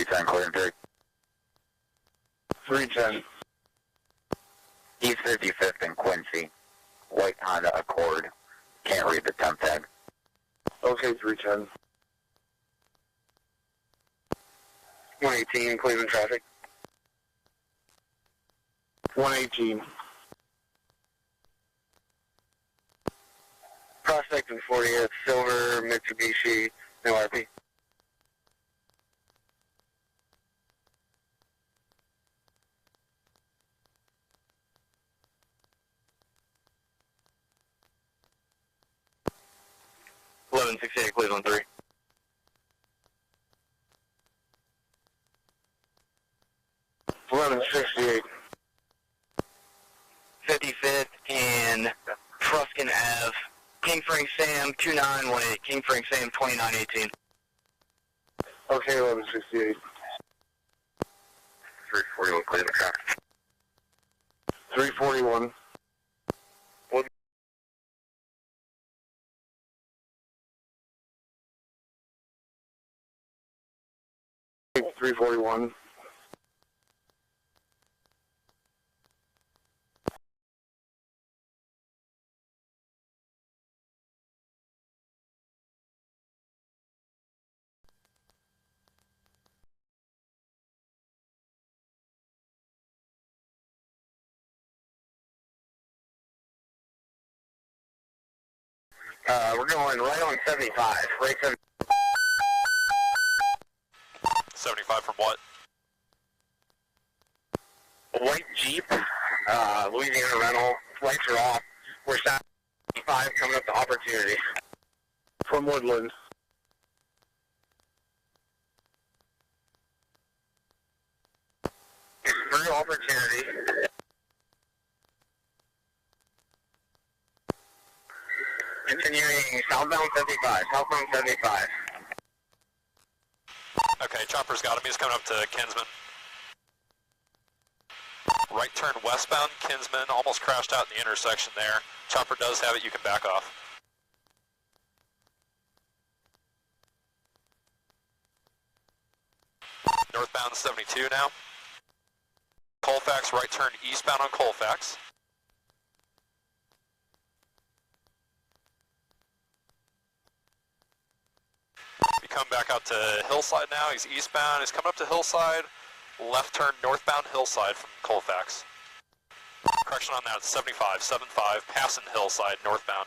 310, clear and 3. 310. East 55th and Quincy. White Honda Accord. Can't read the temp tag. Okay, 310. 118, Cleveland traffic. 118. Prospect and 40th, silver, Mitsubishi, no RP. $1168 Cleveland 3. $1168. 55th and Truskin Ave. King Frank Sam 2918. King Frank Sam 2918. Okay, 1168. 341 Cleveland traffic. 341. 341. We're going right on 75. Right 70. 75 from what? White Jeep, Louisiana rental. Lights are off. We're 75 coming up to Opportunity. From Woodland. Through Opportunity. Continuing southbound 75. Southbound 75. Okay, Chopper's got him. He's coming up to Kinsman. Right turn westbound, Kinsman. Almost crashed out in the intersection there. Chopper does have it. You can back off. Northbound 72 now. Colfax, right turn eastbound on Colfax. You come back out to Hillside now. He's eastbound. He's coming up to Hillside. Left turn northbound Hillside from Colfax. Correction on that, 75, 75, passing Hillside northbound.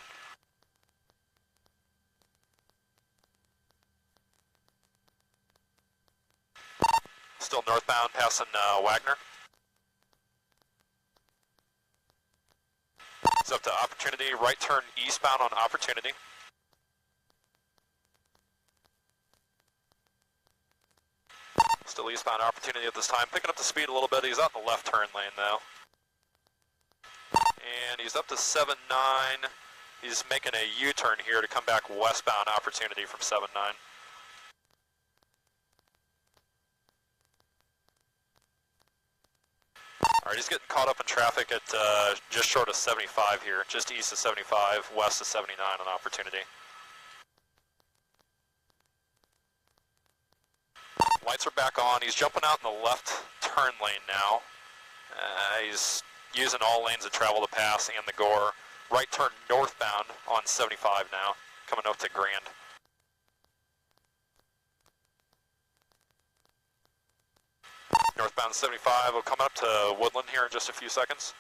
Still northbound, passing Wagner. It's up to Opportunity, right turn eastbound on Opportunity. Still eastbound Opportunity at this time, picking up the speed a little bit. He's out in the left turn lane now. And he's up to 7-9. He's making a U-turn here to come back westbound Opportunity from 7-9. Alright, he's getting caught up in traffic at just short of 75 here, just east of 75, west of 79 on Opportunity. Lights are back on. He's jumping out in the left turn lane now. He's using all lanes of travel to pass and the Gore. Right turn northbound on 75 now, coming up to Grand. Northbound 75 will come up to Woodland here in just a few seconds.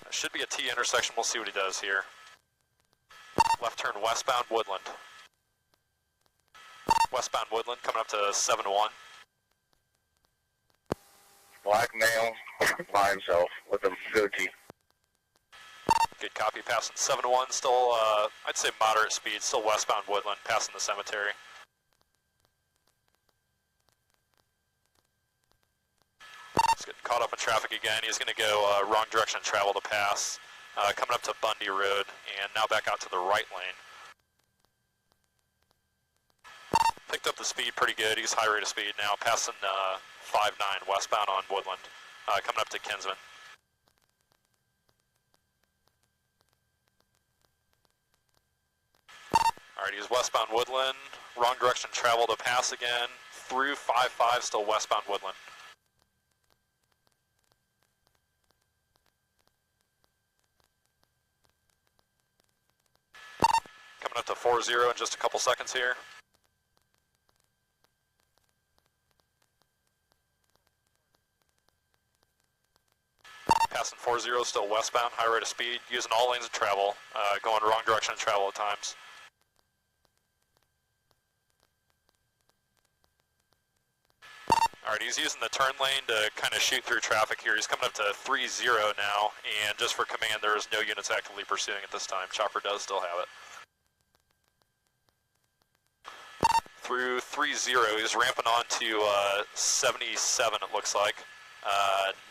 That should be a T intersection. We'll see what he does here. Left turn westbound Woodland. Westbound Woodland coming up to 7-1. Black male by himself with a goatee. Good copy, passing 7-1, still, I'd say moderate speed, still westbound Woodland, passing the cemetery. He's getting caught up in traffic again. He's going to go wrong direction of travel to pass, coming up to Bundy Road, and now back out to the right lane. Picked up the speed pretty good. He's high rate of speed now, passing 5-9 westbound on Woodland, coming up to Kinsman. Alright, he's westbound Woodland. Wrong direction travel to pass again. Through 5-5, still westbound Woodland. Coming up to 4-0 in just a couple seconds here. Passing 4-0, still westbound, high rate of speed, using all lanes of travel, going wrong direction of travel at times. Alright, he's using the turn lane to kind of shoot through traffic here. He's coming up to 3-0 now, and just for command, there is no units actively pursuing at this time. Chopper does still have it. Through 3-0, he's ramping on to 77, it looks like.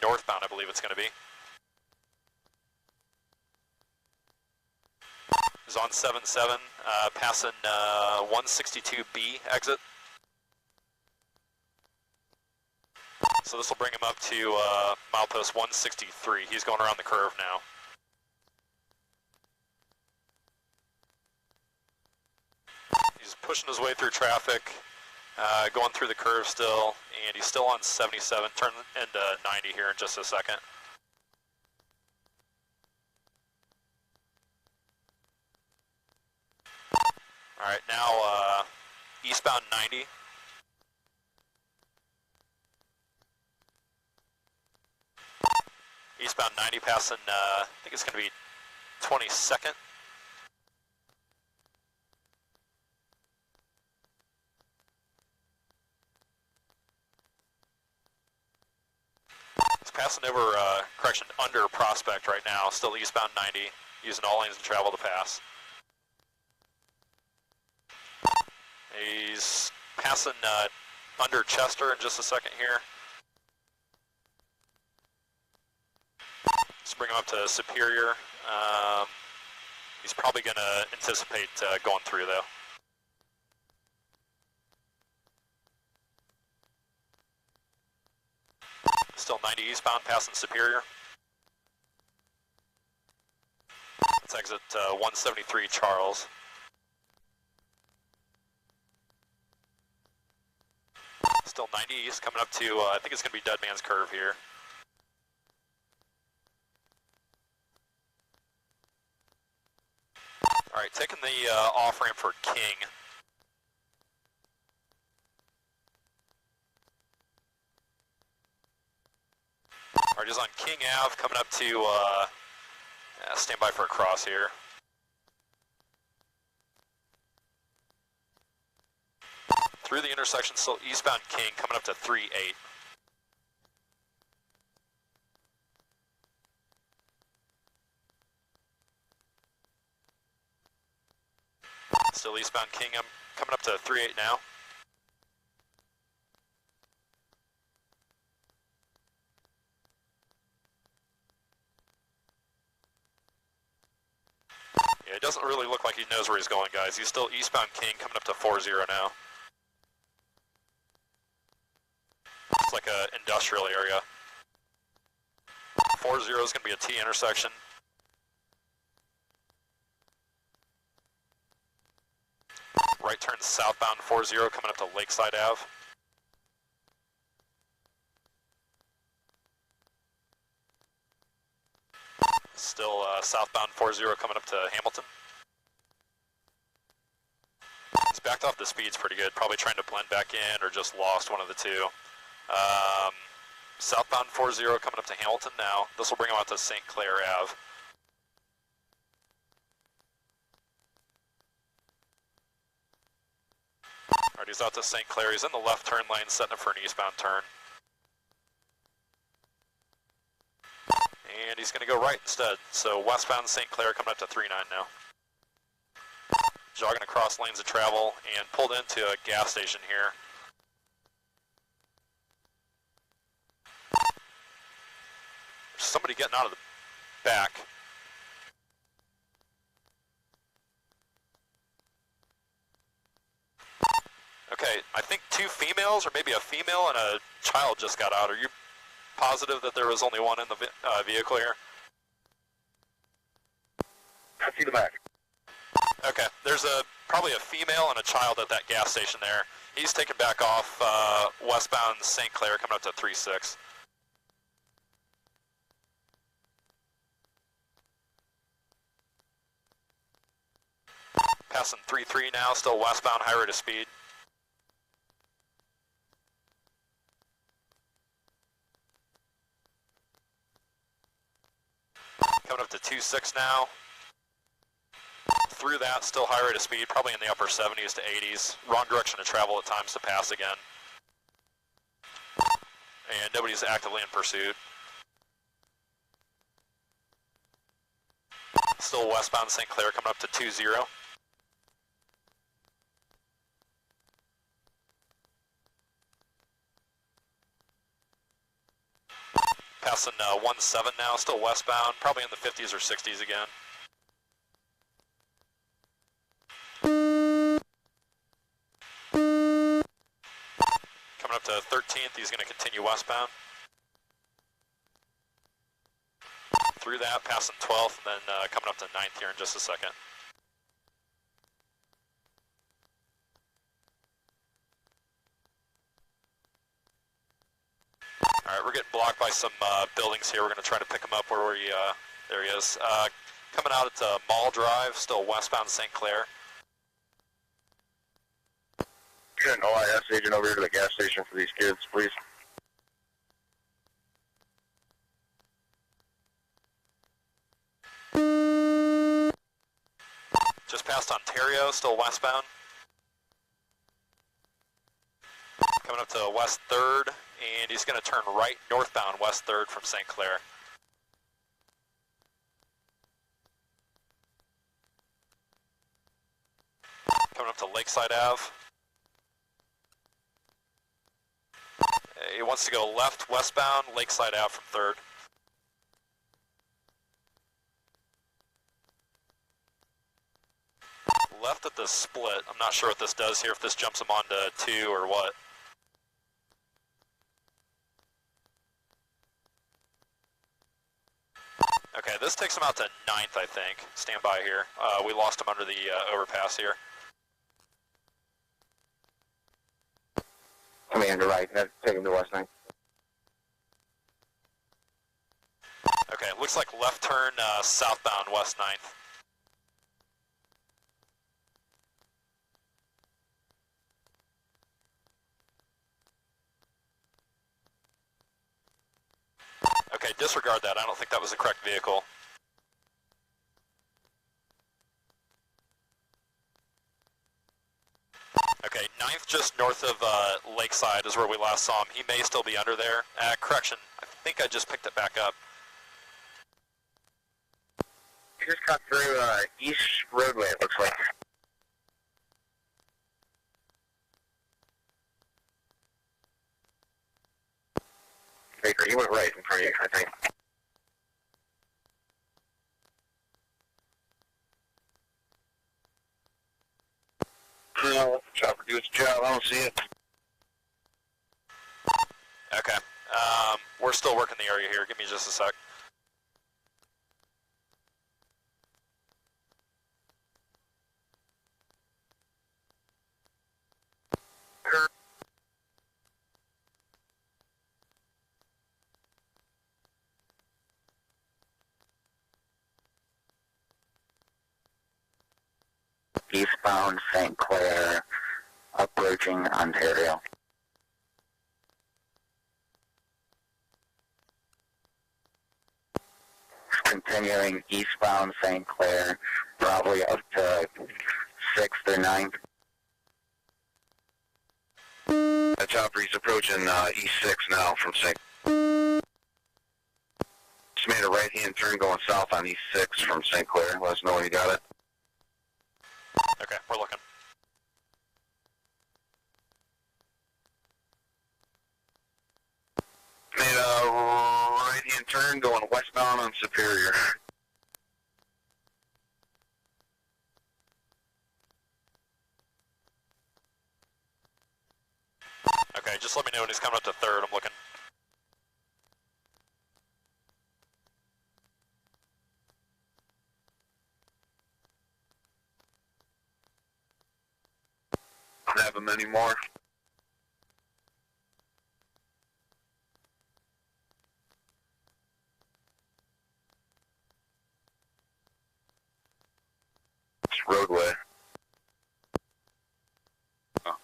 Northbound, I believe it's going to be. He's on 7-7, passing 162B exit. So this will bring him up to milepost 163. He's going around the curve now. He's pushing his way through traffic, going through the curve still, and he's still on 77. Turn into 90 here in just a second. Alright, now eastbound 90. Eastbound 90 passing, I think it's going to be 22nd. He's passing over, correction, under Prospect right now, still eastbound 90, using all lanes of travel to pass. He's passing under Chester in just a second here. Let's bring him up to Superior. He's probably going to anticipate going through though. Still 90 eastbound, passing Superior. Let's exit 173 Charles. Still 90 east, coming up to, I think it's going to be Dead Man's Curve here. Alright, taking the off-ramp for King. Alright, he's on King Ave, coming up to, stand by for a cross here. Through the intersection, still eastbound King, coming up to 3-8. Still eastbound King, I'm coming up to 3-8 now. Yeah, it doesn't really look like he knows where he's going, guys. He's still eastbound King, coming up to 4-0 now. It's like a industrial area. 4-0 is going to be a T intersection. Right turn southbound 4-0 coming up to Lakeside Ave. Still southbound 4-0 coming up to Hamilton. He's backed off the speeds pretty good, probably trying to blend back in or just lost one of the two. Southbound 4-0 coming up to Hamilton now. This will bring him out to St. Clair Ave. Alright, he's out to St. Clair. He's in the left turn lane, setting up for an eastbound turn. And he's going to go right instead. So westbound St. Clair coming up to 3-9 now. Jogging across lanes of travel and pulled into a gas station here. There's somebody getting out of the back. Okay, I think two females or maybe a female and a child just got out. Are you positive that there was only one in the vehicle here? I see the back. Okay, there's probably probably a female and a child at that gas station there. He's taking back off westbound St. Clair, coming up to 3-6. Passing 3-3 now, still westbound, high rate of speed. Coming up to 2-6 now. Through that, still high rate of speed, probably in the upper 70s to 80s. Wrong direction to travel at times to pass again. And nobody's actively in pursuit. Still westbound St. Clair, coming up to 2-0. Passing 1-7 now, still westbound, probably in the 50s or 60s again. Coming up to 13th, he's going to continue westbound. Through that, passing 12th, and then coming up to 9th here in just a second. Alright, we're getting blocked by some buildings here. We're going to try to pick him up where we, there he is. Coming out at Mall Drive, still westbound St. Clair. Get an OIS agent over here to the gas station for these kids, please. Just past Ontario, still westbound. Coming up to West 3rd, and he's going to turn right northbound West 3rd from St. Clair. Coming up to Lakeside Ave. He wants to go left westbound, Lakeside Ave from 3rd. Left at the split. I'm not sure what this does here, if this jumps him onto 2 or what. Okay, this takes him out to 9th, I think. Stand by here. We lost him under the overpass here. Commander, right. That's taking the West 9. Okay, looks like left turn southbound West 9th. Okay, disregard that. I don't think that was the correct vehicle. Okay, 9th just north of Lakeside is where we last saw him. He may still be under there. Correction, I think I just picked it back up. He just cut through East Roadway, it looks like. Baker, he went right in front of you, I think. No, let the chopper do its job. I don't see it. Okay, we're still working the area here. Give me just a sec. Eastbound St. Clair, approaching Ontario. Continuing eastbound St. Clair, probably up to 6th or 9th. That chopper, he's approaching East 6 now from St. Just made a right-hand turn going south on East 6 from St. Clair. Let us know when you got it. Okay, we're looking. Made a right-hand turn going westbound on Superior. Okay, just let me know when he's coming up to 3rd. I'm looking. Don't have them anymore. It's roadway. Oh.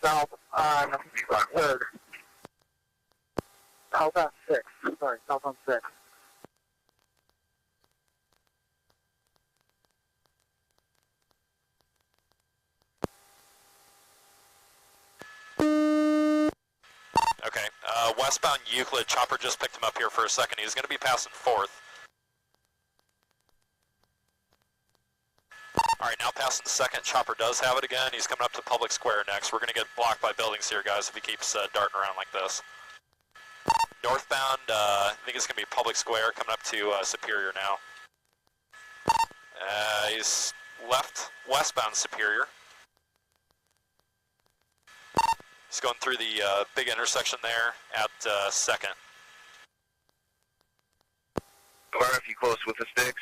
South on 3rd. South on 6. Sorry, south on 6. Okay, westbound Euclid, Chopper just picked him up here for a second. He's going to be passing 4th. Alright, now passing 2nd, Chopper does have it again. He's coming up to Public Square next. We're going to get blocked by buildings here, guys, if he keeps darting around like this. Northbound, I think it's going to be Public Square, coming up to Superior now. He's left westbound Superior. He's going through the big intersection there at 2nd. Are you close with the sticks?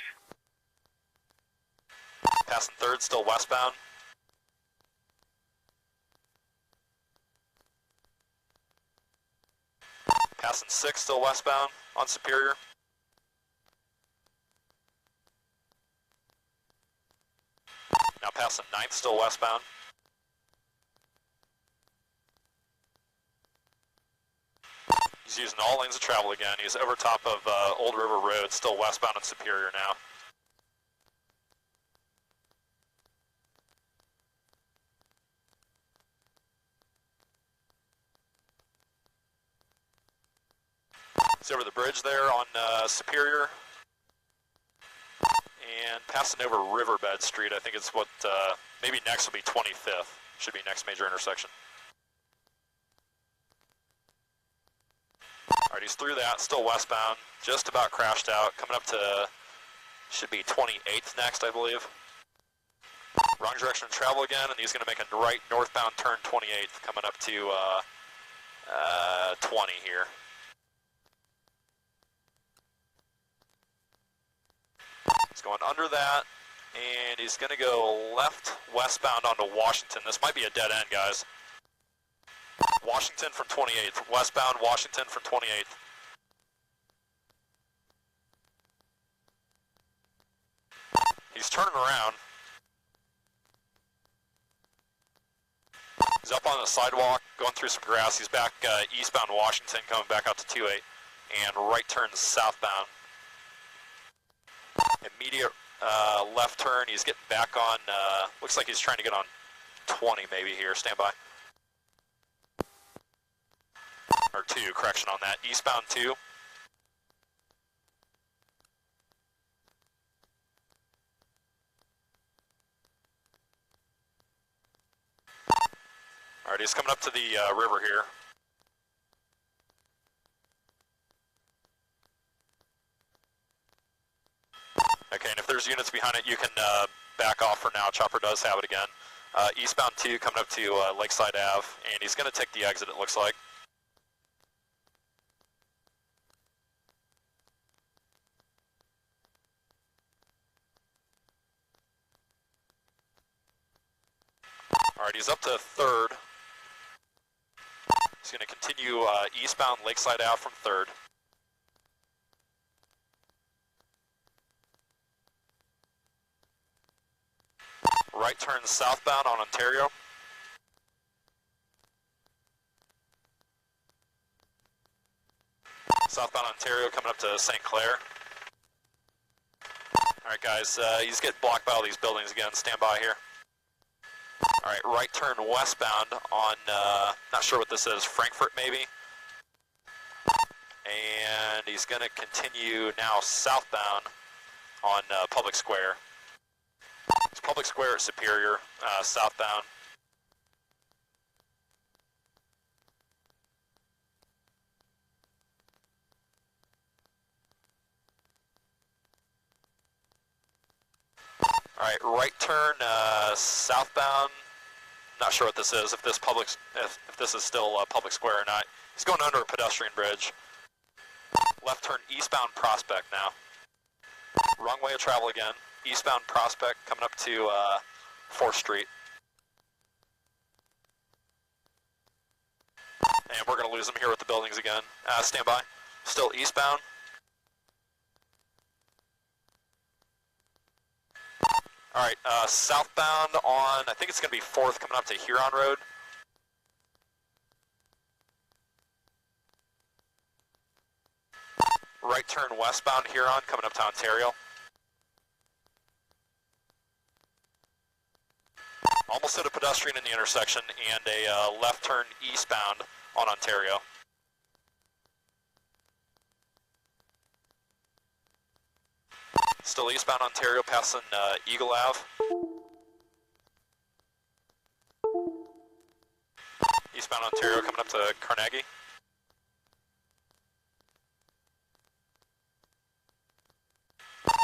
Passing 3rd, still westbound. Passing 6th, still westbound on Superior. Now passing 9th, still westbound. He's using all lanes of travel again. He's over top of Old River Road, still westbound on Superior now. He's over the bridge there on Superior. And passing over Riverbed Street, I think it's what, maybe next will be 25th. Should be next major intersection. Alright, he's through that, still westbound, just about crashed out, coming up to, should be 28th next, I believe. Wrong direction of travel again, and he's going to make a right northbound turn 28th, coming up to 20 here. He's going under that, and he's going to go left westbound onto Washington. This might be a dead end, guys. Washington from 28th. Westbound Washington from 28th. He's turning around. He's up on the sidewalk, going through some grass. He's back eastbound Washington, coming back out to 28, and right turn southbound. Immediate left turn. He's getting back on, looks like he's trying to get on 20 maybe here. Stand by. Or 2, correction on that. Eastbound 2. Alright, he's coming up to the river here. Okay, and if there's units behind it, you can back off for now. Chopper does have it again. Eastbound 2 coming up to Lakeside Ave, and he's going to take the exit, it looks like. Alright, he's up to 3rd. He's going to continue eastbound Lakeside Ave from 3rd. Right turn southbound on Ontario. Southbound Ontario coming up to St. Clair. Alright guys, he's getting blocked by all these buildings again. Stand by here. Alright, right turn westbound on, not sure what this is, Frankfurt maybe. And he's going to continue now southbound on Public Square. It's Public Square at Superior, southbound. Alright, right turn southbound. Not sure what this is, if this is still Public Square or not. He's going under a pedestrian bridge. Left turn eastbound Prospect now. Wrong way of travel again. Eastbound Prospect coming up to 4th Street. And we're going to lose him here with the buildings again. Stand by. Still eastbound. Alright, southbound on, I think it's going to be 4th coming up to Huron Road. Right turn westbound Huron coming up to Ontario. Almost hit a pedestrian in the intersection and a left turn eastbound on Ontario. Still eastbound Ontario passing Eagle Ave. Eastbound Ontario coming up to Carnegie.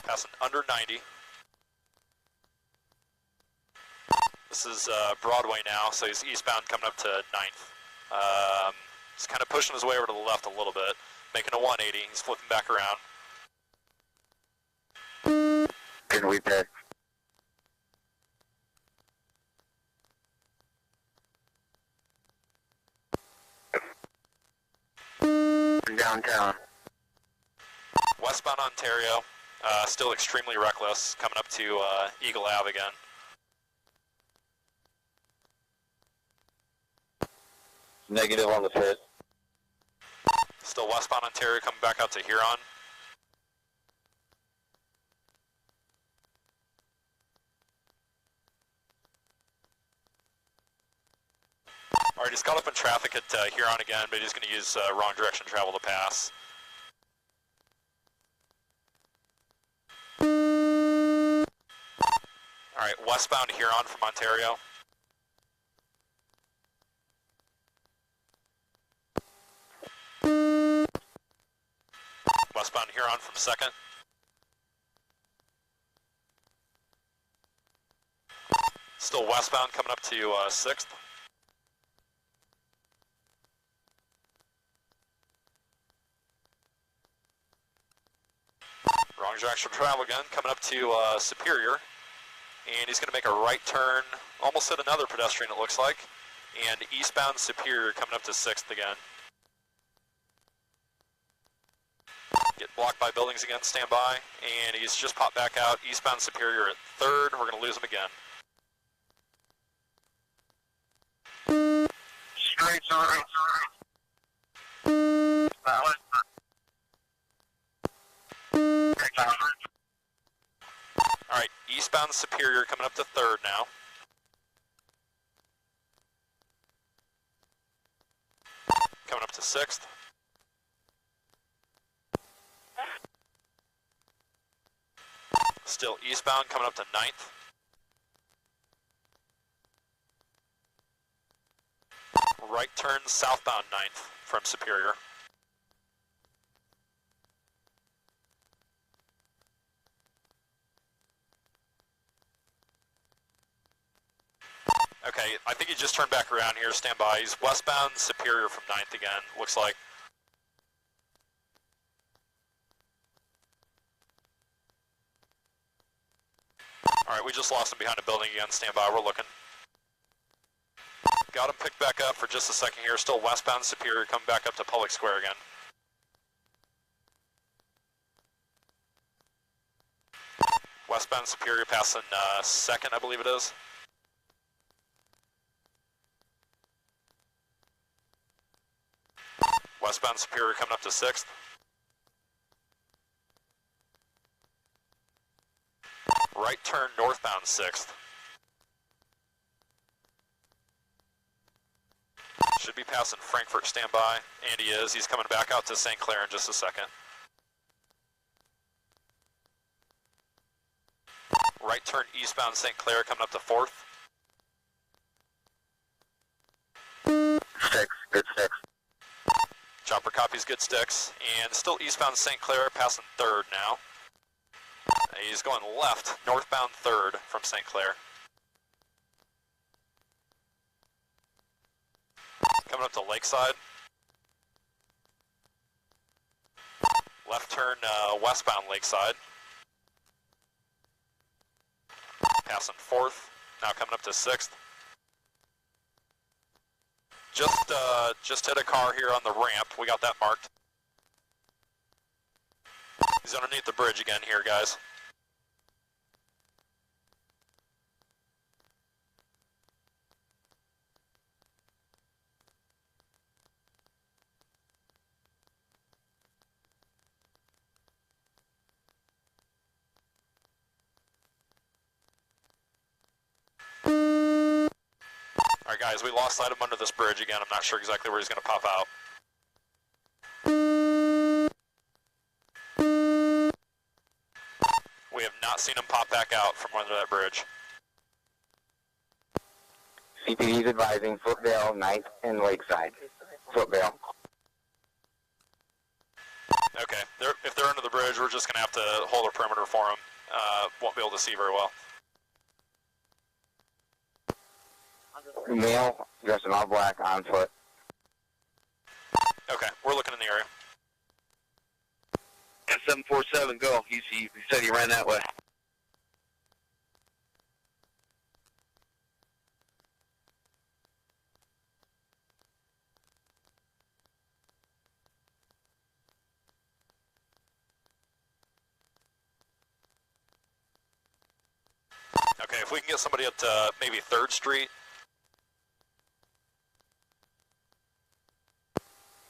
Passing under 90. This is Broadway now, so he's eastbound coming up to 9th. He's kind of pushing his way over to the left a little bit, making a 180. He's flipping back around. Can we pick? Downtown. Westbound Ontario, still extremely reckless, coming up to Eagle Ave again. Negative on the 5th. Still westbound Ontario coming back out to Huron. Alright, he's caught up in traffic at Huron again, but he's going to use wrong direction travel to pass. Alright, westbound Huron from Ontario. Westbound Huron from 2nd. Still westbound coming up to 6th. Wrong direction travel again, coming up to Superior. And he's going to make a right turn, almost hit another pedestrian it looks like. And eastbound Superior coming up to 6th again. Get blocked by buildings again, stand by. And he's just popped back out, eastbound Superior at 3rd. We're going to lose him again. Straight on. Alright, eastbound Superior coming up to 3rd now. Coming up to 6th. Still eastbound coming up to 9th. Right turn southbound 9th from Superior. Okay, I think he just turned back around here, stand by. He's westbound Superior from 9th again, looks like. Alright, we just lost him behind a building again, stand by, we're looking. Got him picked back up for just a second here, still westbound Superior, coming back up to Public Square again. Westbound Superior passing 2nd, I believe it is. Westbound Superior coming up to 6th. Right turn northbound 6th. Should be passing Frankfurt, stand by. And he is. He's coming back out to St. Clair in just a second. Right turn eastbound St. Clair coming up to 4th. 6, good 6. Chopper copies, good sticks. And still eastbound St. Clair, passing 3rd now. He's going left, northbound 3rd from St. Clair. Coming up to Lakeside. Left turn westbound Lakeside. Passing 4th. Now coming up to 6th. Just hit a car here on the ramp. We got that marked. He's underneath the bridge again here, guys. Alright guys, we lost sight of him under this bridge again. I'm not sure exactly where he's going to pop out. We have not seen him pop back out from under that bridge. CPD's advising Footvale, 9th, and Lakeside. Footvale. Okay, if they're under the bridge, we're just going to have to hold a perimeter for them. Won't be able to see very well. Male, dressed in all black, on foot. Okay, we're looking in the area. 747, go. He said he ran that way. Okay, if we can get somebody up to maybe 3rd Street.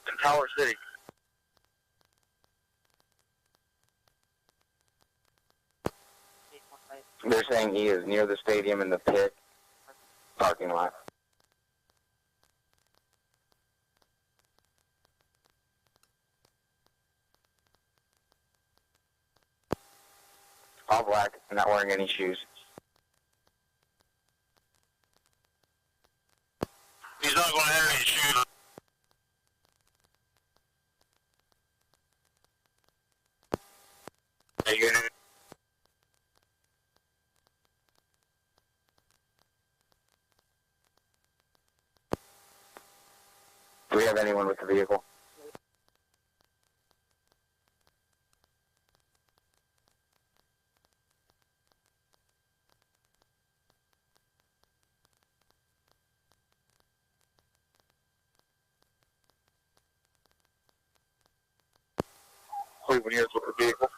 In Tower City. They're saying he is near the stadium in the pit parking lot. All black, not wearing any shoes. He's not going to have any shoes. Hey, you gonna... Do we have anyone with the vehicle? Cleveland is with the vehicle.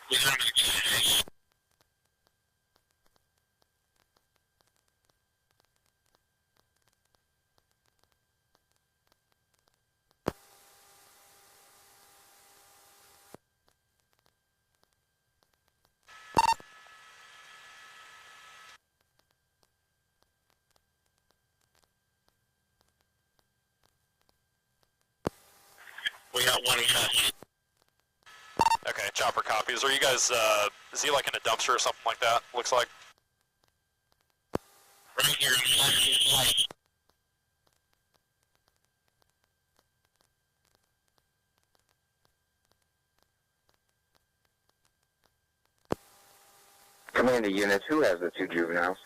He's going to be... We got one guy. Okay, chopper copies. Are you guys, is he like in a dumpster or something like that, looks like? Right here in the light. Commander units, who has the 2 juveniles?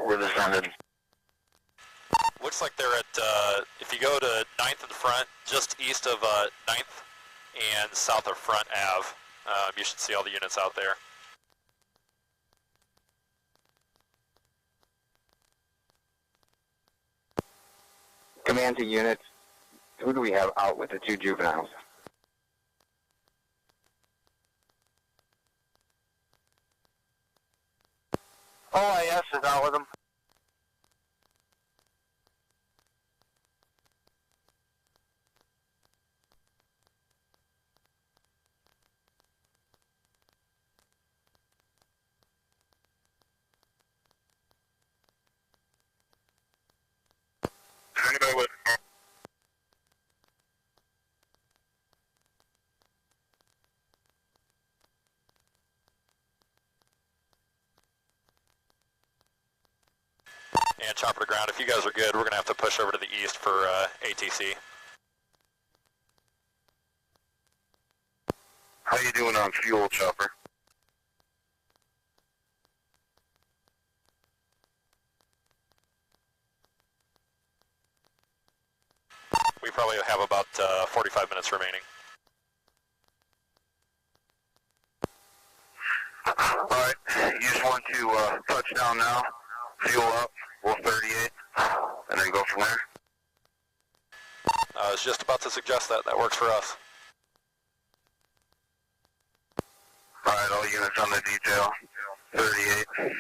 We're descended. Looks like they're at, if you go to 9th and Front, just east of 9th and south of Front Ave, you should see all the units out there. Command to units, who do we have out with the 2 juveniles? OIS is out with him. And chopper to ground. If you guys are good, we're going to have to push over to the east for ATC. How you doing on fuel, chopper? We probably have about 45 minutes remaining. Alright, you just want to touch down now, fuel up, we'll 38, and then go from there? I was just about to suggest that. That works for us. Alright, all units on the detail, 38.